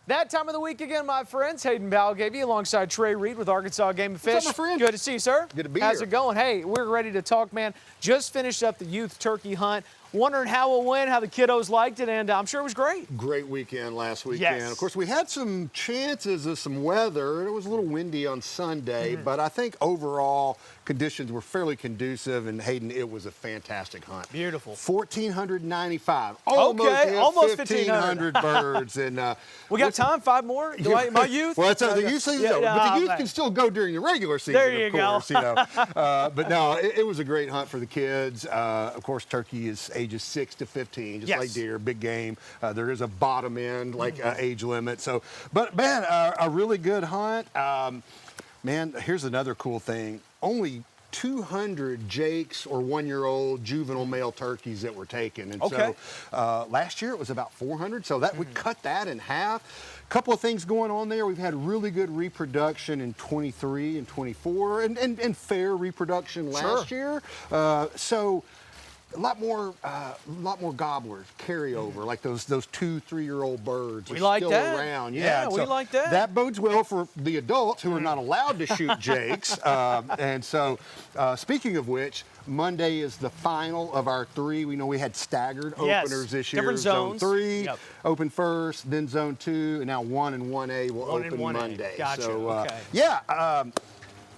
That time of the week again, my friends. Hayden Balgavy alongside Trey Reid with Arkansas Game and Fish. What's up, my friend? Good to see you, sir. Good to be How's here. it going? Hey, we're ready to talk, man. Just finished up the youth turkey hunt. Wondering how it went, how the kiddos liked it, and I'm sure it was great. Great weekend last weekend. Yes. Of course, we had some chances of some weather. It was a little windy on Sunday, but I think overall conditions were fairly conducive, and Hayden, it was a fantastic hunt. Beautiful. 1,495. Okay, almost 1,500 birds. And we got time? 5 more? My youth? Well, that's the youth season, though. But the youth man. can still go during the regular season, There you of course. You know. But no, it was a great hunt for the kids. Of course, turkey is ages 6 to 15, just like deer, big game. There is a bottom end, age limit. So, but man, a really good hunt. Man, here's another cool thing. Only 200 jakes or 1-year-old juvenile male turkeys that were taken. And so last year it was about 400. So that we cut that in half. A couple of things going on there. We've had really good reproduction in 23 and 24 and fair reproduction last year. So a lot more gobblers carryover, like those 2-3-year-old birds are like still that. around. Yeah, we like that. That bodes well for the adults who are not allowed to shoot jakes. And so, speaking of which, Monday is the final of our 3. We know we had staggered openers this year. Different zones. Zone 3 open first, then Zone 2, and now 1 and 1A will open Monday. Gotcha. So,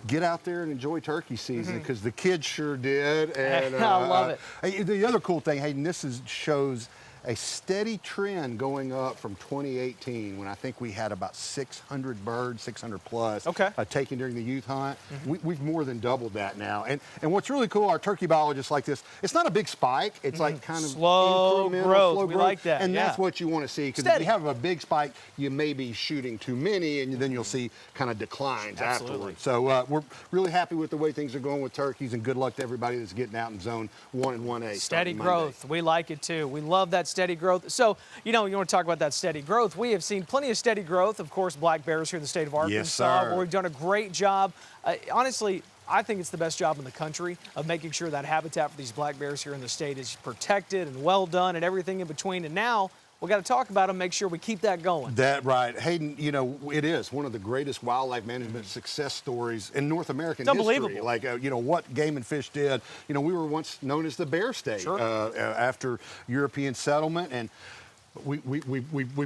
get out there and enjoy turkey season because the kids sure did. And I love it. The other cool thing, Hayden, this shows a steady trend going up from 2018 when I think we had about 600 birds, 600 plus, taken during the youth hunt. We've more than doubled that now. And what's really cool, our turkey biologists like this, it's not a big spike. It's like kind of slow growth. We like that. And that's what you want to see, because if you have a big spike, you may be shooting too many, and then you'll see kind of declines afterwards. So we're really happy with the way things are going with turkeys, and good luck to everybody that's getting out in Zone 1 and 1A. Steady growth. We like it too. We love that steady growth. So, you want to talk about that steady growth. We have seen plenty of steady growth, of course, black bears here in the state of Arkansas. Yes, sir. Where we've done a great job. Honestly, I think it's the best job in the country of making sure that habitat for these black bears here in the state is protected and well done and everything in between. And now we got to talk about them, make sure we keep that going. That right. Hayden, it is one of the greatest wildlife management success stories in North American history. Unbelievable. Like, what Game and Fish did. We were once known as the Bear State after European settlement, and we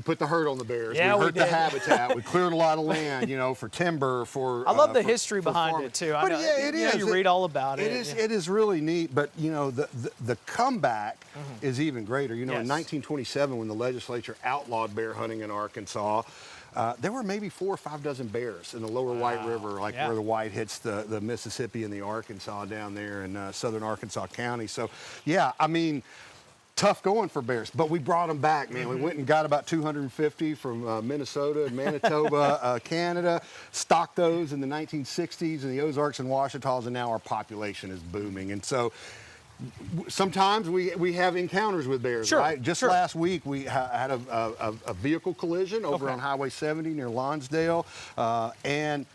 put the hurt on the bears. Yeah, we hurt we the did. habitat. We cleared a lot of land, for timber, for I love the for history behind farming. it too. But it is. You read all about it. It is really neat. But the comeback is even greater. In 1927, when the legislature outlawed bear hunting in Arkansas, there were maybe 4 or 5 dozen bears in the lower White River, where the White hits the Mississippi and the Arkansas down there in southern Arkansas County. So, tough going for bears, but we brought them back, man. We went and got about 250 from Minnesota and Manitoba, Canada, stocked those in the 1960s in the Ozarks and Ouachitas, and now our population is booming. And so sometimes we have encounters with bears, right? Just last week we had a vehicle collision over on Highway 70 near Lonsdale, and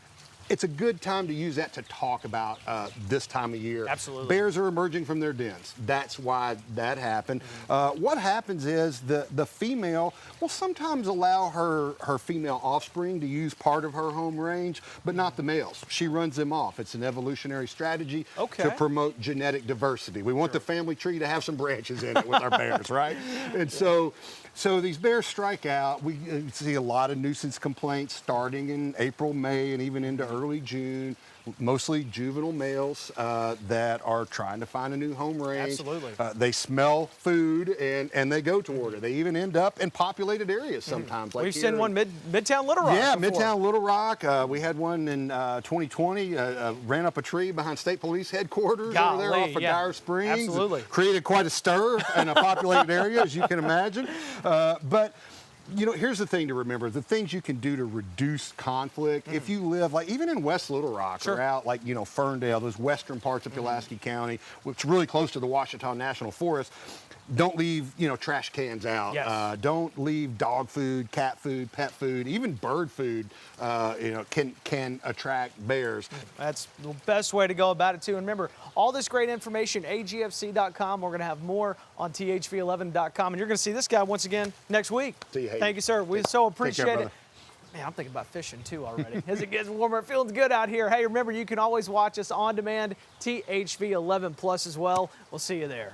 it's a good time to use that to talk about this time of year. Absolutely. Bears are emerging from their dens. That's why that happened. What happens is the female will sometimes allow her female offspring to use part of her home range, but not the males. She runs them off. It's an evolutionary strategy to promote genetic diversity. We want the family tree to have some branches in it with our bears, right? And so these bears strike out. We see a lot of nuisance complaints starting in April, May, and even into early June. Mostly juvenile males that are trying to find a new home range. Absolutely. They smell food and they go toward it. They even end up in populated areas sometimes. Like we've seen one Midtown Little Rock. Yeah, before. Midtown Little Rock. We had one in 2020. Ran up a tree behind State Police headquarters over there off of Dyer Springs. Absolutely. Created quite a stir in a populated area, as you can imagine. But here's the thing to remember, the things you can do to reduce conflict. If you live, even in West Little Rock or out, Ferndale, those western parts of Pulaski County, which is really close to the Ouachita National Forest, don't leave, trash cans out. Yes. Don't leave dog food, cat food, pet food, even bird food, can attract bears. That's the best way to go about it, too. And remember, all this great information, agfc.com. We're going to have more on thv11.com. And you're going to see this guy once again next week. See you, Hayden. Thank you, sir. We so appreciate care, it. Man, I'm thinking about fishing, too, already. As it gets warmer, it feels good out here. Hey, remember, you can always watch us on demand, THV11 Plus as well. We'll see you there.